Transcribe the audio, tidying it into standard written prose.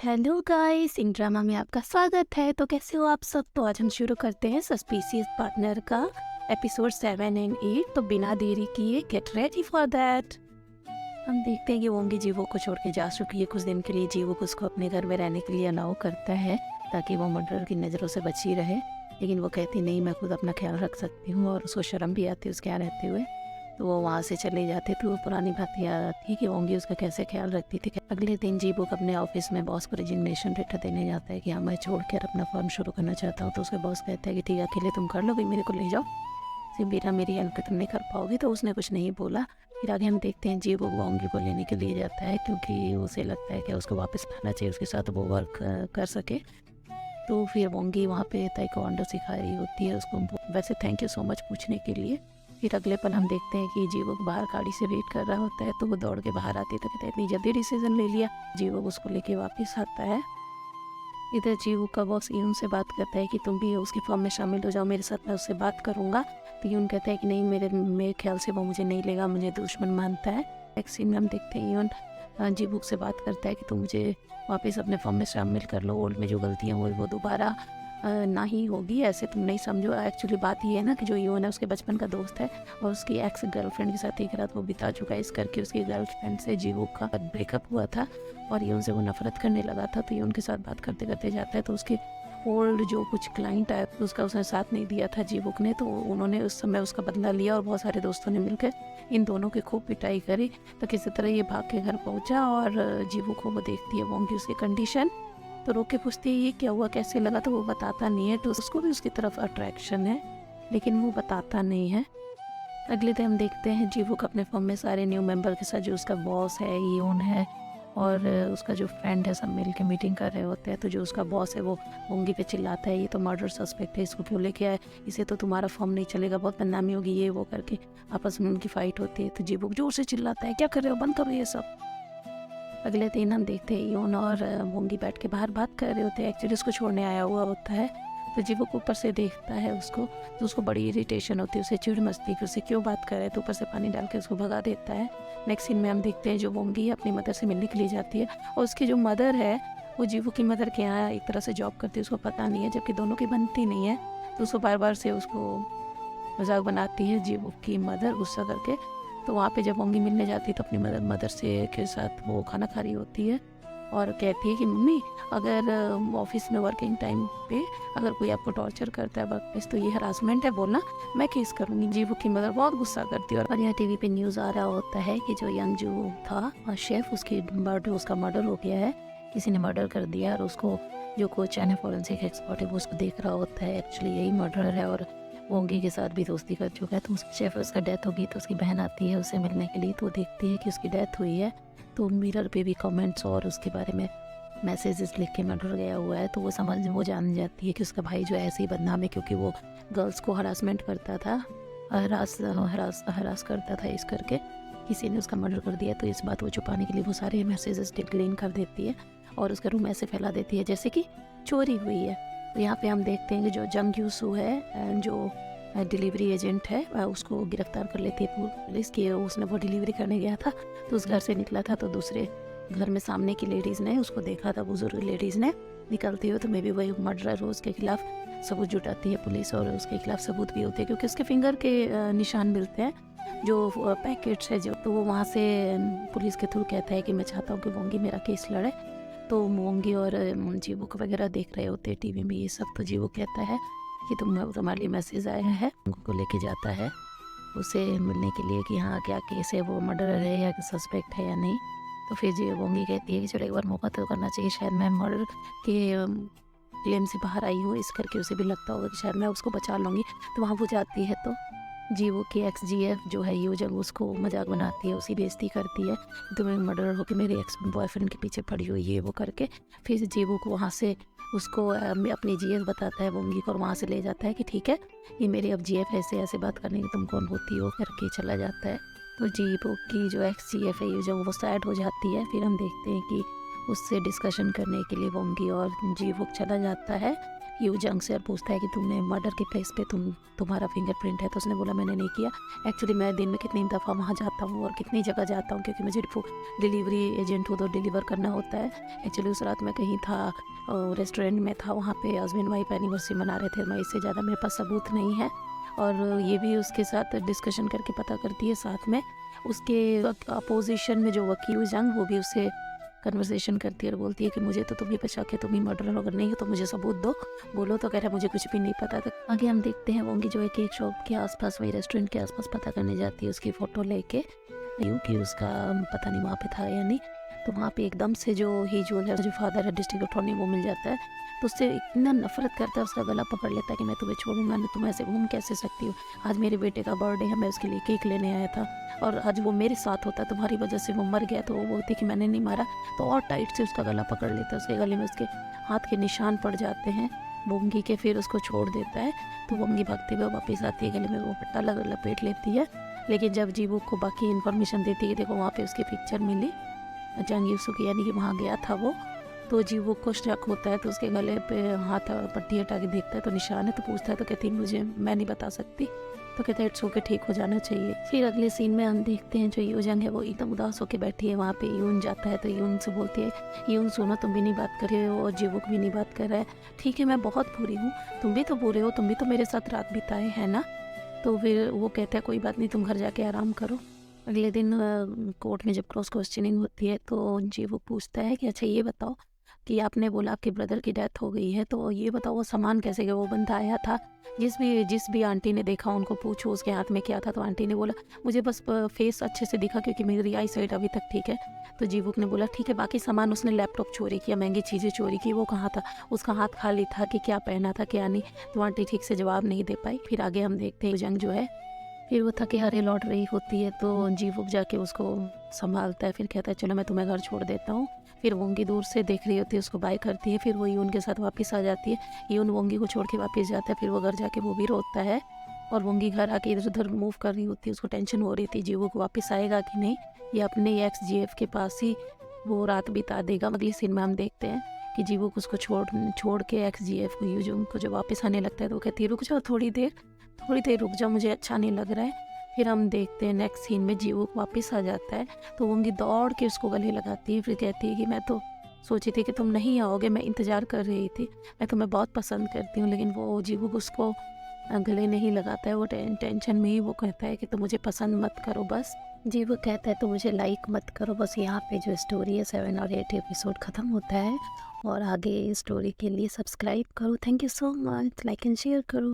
Hello guys, इन drama में आपका स्वागत है। तो कैसे हो आप सब? तो आज हम शुरू करते हैं सस्पिशियस पार्टनर का एपिसोड 7 एंड 8। तो बिना देरी किए गेट रेडी फॉर दैट। हम देखते हैं कि वोंगी जीवो को छोड़ के जा चुकी है। कुछ दिन के लिए जीवो को उसको अपने घर में रहने के लिए अलाउ करता है ताकि वो मर्डर की नज़रों से बची रहे, लेकिन वो कहती नहीं, मैं खुद अपना ख्याल रख सकती हूँ। और उसको शर्म भी आती है उसके यहाँ रहते हुए। तो वो वहाँ से चले जाते। तो वो पुरानी बात याद आती है कि वोंगी उसका कैसे ख्याल रखती थी। अगले दिन जीबुक अपने ऑफिस में बॉस को रेजिग्नेशन लेटर देने जाता है कि हाँ, मैं छोड़कर अपना फर्म शुरू करना चाहता हूँ। तो उसके बॉस कहता है कि ठीक है, अकेले तुम कर लो, मेरे को ले जाओ, सिर्फ बिना मेरी हेल्प तुम नहीं कर पाओगी। तो उसने कुछ नहीं बोला। फिर आगे हम देखते हैं जीबुक वोंगी को लेने के लिए जाता है क्योंकि उसे लगता है कि उसको वापस लाना चाहिए, उसके साथ वो वर्क कर सके। तो फिर वोंगी वहाँ पे ताइक्वांडो सिखा रही होती है उसको। वैसे थैंक यू सो मच पूछने के लिए। फिर अगले पल हम देखते हैं कि जीवुक बाहर गाड़ी से वेट कर रहा होता है। तो वो दौड़ के बाहर आती है। तो कहते हैं इतनी जल्दी डिसीजन ले लिया। जीवुक उसको लेके वापस आता है। इधर जीवुक का बॉस यून से बात करता है कि तुम भी उसकी फॉर्म में शामिल हो जाओ मेरे साथ, मैं उससे बात करूँगा। तो यून कहता है कि नहीं, मेरे ख्याल से वो मुझे नहीं लेगा, मुझे दुश्मन मानता है। नेक्स्ट सीन में हम देखते हैं यून जीवुक से बात करता है कि तुम मुझे वापस अपने फॉर्म में शामिल कर लो, ओल्ड में जो गलतियाँ हुई वो दोबारा ना ही होगी, ऐसे तुम नहीं समझो। एक्चुअली बात ये है ना कि जो यून है उसके बचपन का दोस्त है और उसकी एक्स गर्लफ्रेंड के साथ एक रात वो बिता चुका है। इस करके उसकी गर्लफ्रेंड से जीवुक का ब्रेकअप हुआ था और यून से वो नफरत करने लगा था। तो यून के साथ बात करते करते जाता है तो उसके ओल्ड जो कुछ क्लाइंट है उसका उसने साथ नहीं दिया था जीवुक ने। तो उन्होंने उस समय उसका बदला लिया और बहुत सारे दोस्तों ने मिलकर इन दोनों की खूब पिटाई करी। तो किसी तरह ये भाग के घर पहुंचा और जीवुक को वो देखती है वोंगी उसकी कंडीशन। तो रोक के पूछती है ये क्या हुआ, कैसे लगा। तो वो बताता नहीं है। तो उसको भी उसकी तरफ अट्रैक्शन है लेकिन वो बताता नहीं है। अगले दिन हम देखते हैं जीवुक अपने फॉर्म में सारे न्यू मेंबर के साथ, जो उसका बॉस है, यून है और उसका जो फ्रेंड है, सब मिल के मीटिंग कर रहे होते हैं। तो जो उसका बॉस है वो वोंगी पे चिल्लाता है ये तो मर्डर सस्पेक्ट है, इसको क्यों लेके आए, इसे तो तुम्हारा फॉर्म नहीं चलेगा, बहुत बदनामी होगी, ये वो करके आपस में उनकी फाइट होती है। तो जीवुक जोर से चिल्लाता है क्या कर रहे हो, बंद करो ये सब। अगले दिन हम देखते हैं यून और वोंगी बैठ के बाहर बात कर रहे होते हैं। एक्चुअली उसको छोड़ने आया हुआ होता है। तो जीवुक ऊपर से देखता है उसको, तो उसको बड़ी इरिटेशन होती है, उसे चिढ़ मचती कि उसे क्यों बात कर रहे हैं। तो ऊपर से पानी डाल के उसको भगा देता है। नेक्स्ट सीन में हम देखते हैं जो वोंगी अपनी मदर से मिलने के लिए जाती है और उसकी जो मदर है वो जीवुक की मदर के यहाँ एक तरह से जॉब करती है, उसको पता नहीं है, जबकि दोनों की बनती नहीं है। तो उसको बार बार से उसको मजाक बनाती है जीवुक की मदर गुस्सा करके। तो वहाँ पे जब वोंगी मिलने जाती है तो अपनी मदर से के साथ वो खाना खा रही होती है और कहती है कि मम्मी, अगर ऑफिस में वर्किंग टाइम पे अगर कोई आपको टॉर्चर करता है वर्क प्लेस तो ये हरासमेंट है, बोलना, मैं केस करूँगी। जीवुक की मदर बहुत गुस्सा करती है। और यहाँ टीवी पे न्यूज़ आ रहा होता है कि जो यंग जो था शेफ, उसका मर्डर हो गया है, किसी ने मर्डर कर दिया। और उसको जो कोच है फॉरेंसिक एक्सपर्ट है वो उसको देख रहा होता है, एक्चुअली यही मर्डर है और वोंगी के साथ भी दोस्ती कर चुका है। तो शेफ उसका डेथ होगी तो उसकी बहन आती है उसे मिलने के लिए। तो देखती है कि उसकी डेथ हुई है। तो मिरर पे भी कमेंट्स और उसके बारे में मैसेजेस लिख के मर्डर गया हुआ है। तो वो जान जाती है कि उसका भाई जो है ऐसे ही बदनाम है क्योंकि वो गर्ल्स को हरासमेंट करता था, हरास करता था, इस करके किसी ने उसका मर्डर कर दिया। तो इस बात को छुपाने के लिए वो सारे मैसेजेस डिलीट कर देती है और उसका रूम ऐसे फैला देती है जैसे कि चोरी हुई है। तो यहाँ पे हम देखते हैं कि जो जंग यूसू है, जो डिलीवरी एजेंट है, उसको गिरफ्तार कर लेती है पुलिस की। उसने वो डिलीवरी करने गया था तो उस घर से निकला था। तो दूसरे घर में सामने की लेडीज़ ने उसको देखा था, बुजुर्ग लेडीज़ ने निकलती हुई। तो मे भी वही मर्डरर हो, उसके खिलाफ सबूत जुटाती है पुलिस और उसके खिलाफ सबूत भी होते हैं क्योंकि उसके फिंगर के निशान मिलते हैं जो पैकेट्स है जो। तो वो वहाँ से पुलिस के थ्रू कहता है कि मैं चाहता हूँ कि वोंगी मेरा केस लड़े। तो वोंगी और जीवुक वगैरह देख रहे होते हैं टीवी में ये सब। तो जीवुक कहता है कि तुम्हारे लिए मैसेज आया है, को लेके जाता है उसे मिलने के लिए कि हाँ क्या केस है, वो मर्डरर है या सस्पेक्ट है या नहीं। तो फिर जी वोंगी कहती है कि चलो एक बार मौका तो करना चाहिए, शायद मैं मर्डर के क्लेम से बाहर आई हूँ, इस करके उसे भी लगता होगा कि शायद मैं उसको बचा लूँगी। तो वहाँ वो जाती है तो जीवुक की एक्स जीएफ जो है यू जब उसको मजाक बनाती है, उसी बेइज्जती करती है, तुम्हें मर्डर हो कि मेरे एक्स बॉयफ्रेंड के पीछे पड़ी हुई है वो करके। फिर जीवुक वहाँ से उसको अपनी जीएफ बताता है वोंगी को और वहाँ से ले जाता है कि ठीक है ये मेरी अब जीएफ ऐसे ऐसे बात करने की, तुम कौन होती हो करके चला जाता है। तो जीवुक की जो एक्स जीएफ है जब वो सैड हो जाती है, फिर हम देखते हैं कि उससे डिस्कशन करने के लिए वोंगी और जीवुक चला जाता है यू जंग से और पूछता है कि तुमने मर्डर के प्लेस पे तुम्हारा फिंगरप्रिंट है। तो उसने बोला मैंने नहीं किया, एक्चुअली मैं दिन में कितनी दफ़ा वहाँ जाता हूँ और कितनी जगह जाता हूँ, क्योंकि मुझे डिलीवरी एजेंट हूँ तो डिलीवर करना होता है। एक्चुअली उस रात मैं कहीं था, रेस्टोरेंट में था, वहाँ पे हस्बैंड वाइफ एनिवर्सरी मना रहे थे। मैं इससे ज़्यादा मेरे पास सबूत नहीं है। और ये भी उसके साथ डिस्कशन करके पता करती है। साथ में उसके अपोजिशन में जो वकील जंग, वो भी उससे कन्वर्सेशन करती है और बोलती है कि मुझे तो तुम्ही पे शक है, तुम ही मर्डर, अगर नहीं हो तो मुझे सबूत दो, बोलो। तो कह रहा है मुझे कुछ भी नहीं पता था। आगे हम देखते हैं वोंगी जो है केक शॉप के आसपास, वही रेस्टोरेंट के आसपास पता करने जाती है उसकी फ़ोटो लेके, यूँ कि उसका पता नहीं वहाँ पे था या नहीं। तो वहाँ पे एकदम से जो ही जो है, जो फादर है डिस्ट्रिक्ट अटॉर्नी, वो मिल जाता है। तो उससे इतना नफरत करता है, उसका गला पकड़ लेता है कि मैं तुम्हें छोड़ूंगा नहीं, तुम ऐसे घूम कैसे सकती हो, आज मेरे बेटे का बर्थडे है, मैं उसके लिए केक लेने आया था और आज वो मेरे साथ होता, तुम्हारी वजह से वो मर गया। तो वो बोलती कि मैंने नहीं मारा। तो और टाइट से उसका गला पकड़ लेता है, उसके गले में उसके हाथ के निशान पड़ जाते हैं वोंगी के। फिर उसको छोड़ देता है। तो वोंगी भागते हुए वापस आती है, गले में वो पट्टा लपेट लेती है। लेकिन जब जीवू को बाकी इन्फॉर्मेशन देती है, देखो वहाँ पे उसकी पिक्चर मिली जंग यूसु की, यानी कि वहाँ गया था वो। तो जीवू को शक होता है, तो उसके गले पे हाथ पट्टी हटा के देखता है तो निशान है। तो पूछता है, तो कहती है मुझे, मैं नहीं बता सकती। तो कहता है इट्स ओके, ठीक हो जाना चाहिए। फिर अगले सीन में हम देखते हैं जो यू जंग है वो एकदम उदास होकर बैठी है। वहाँ पे यून जाता है तो यून से बोलती है, यून सुनो, तुम भी नहीं बात कर रहे हो और जीवुक भी नहीं बात कर रहा है, ठीक है मैं बहुत बुरी हूँ, तुम भी तो बुरे हो, तुम भी तो मेरे साथ रात बिताए है ना। तो फिर वो कहता है कोई बात नहीं, तुम घर जाके आराम करो। अगले दिन कोर्ट में जब क्रॉस क्वेश्चनिंग होती है तो जीवुक पूछता है कि अच्छा ये बताओ कि आपने बोला आपके ब्रदर की डेथ हो गई है, तो ये बताओ वो सामान कैसे गया, वो बंदा आया था, जिस भी आंटी ने देखा उनको पूछो उसके हाथ में क्या था। तो आंटी ने बोला मुझे बस फेस अच्छे से दिखा क्योंकि मेरी आई साइड अभी तक ठीक है। तो जीवुक ने बोला ठीक है, बाकी सामान, उसने लैपटॉप चोरी किया, महंगी चीज़ें चोरी की, वो कहाँ था, उसका हाथ खाली था कि क्या पहना था क्या नहीं। तो आंटी ठीक से जवाब नहीं दे पाई। फिर आगे हम देखते हैं जंग जो है, फिर वो थके हारे लौट रही होती है तो जीवुक जाके उसको संभालता है। फिर कहता है चलो मैं तुम्हें घर छोड़ देता हूँ। फिर वोंगी दूर से देख रही होती है, उसको बाय करती है। फिर वो यून के साथ वापस आ जाती है। यून वोंगी को छोड़ के वापस जाता है। फिर वो घर जाके वो भी रोता है और वोंगी घर आके इधर उधर मूव कर रही होती है। उसको टेंशन हो रही थी जीवुक वापस आएगा कि नहीं, या अपने एक्स-जीएफ के पास ही वो रात बिता देगा। अगली सीन में हम देखते हैं कि जीवुक उसको छोड़ के एक्स-जीएफ को, यूजुंग को, जो वापस आने लगता है तो वो कहती है रुक जाओ थोड़ी देर रुक जाओ, मुझे अच्छा नहीं लग रहा है। फिर हम देखते हैं नेक्स्ट सीन में जीवुक वापस आ जाता है तो वोंगी दौड़ के उसको गले लगाती है। फिर कहती है कि मैं तो सोची थी कि तुम नहीं आओगे, मैं इंतज़ार कर रही थी, मैं तुम्हें बहुत पसंद करती हूँ। लेकिन वो जीवुक उसको गले नहीं लगाता है, वो टेंशन में ही वो कहता है कि तुम मुझे पसंद मत करो बस। जीवुक कहता है तो मुझे लाइक मत करो बस। यहाँ पे जो स्टोरी है 7 और 8 एपिसोड ख़त्म होता है। और आगे स्टोरी के लिए सब्सक्राइब करो। Thank you so much, like and share करो।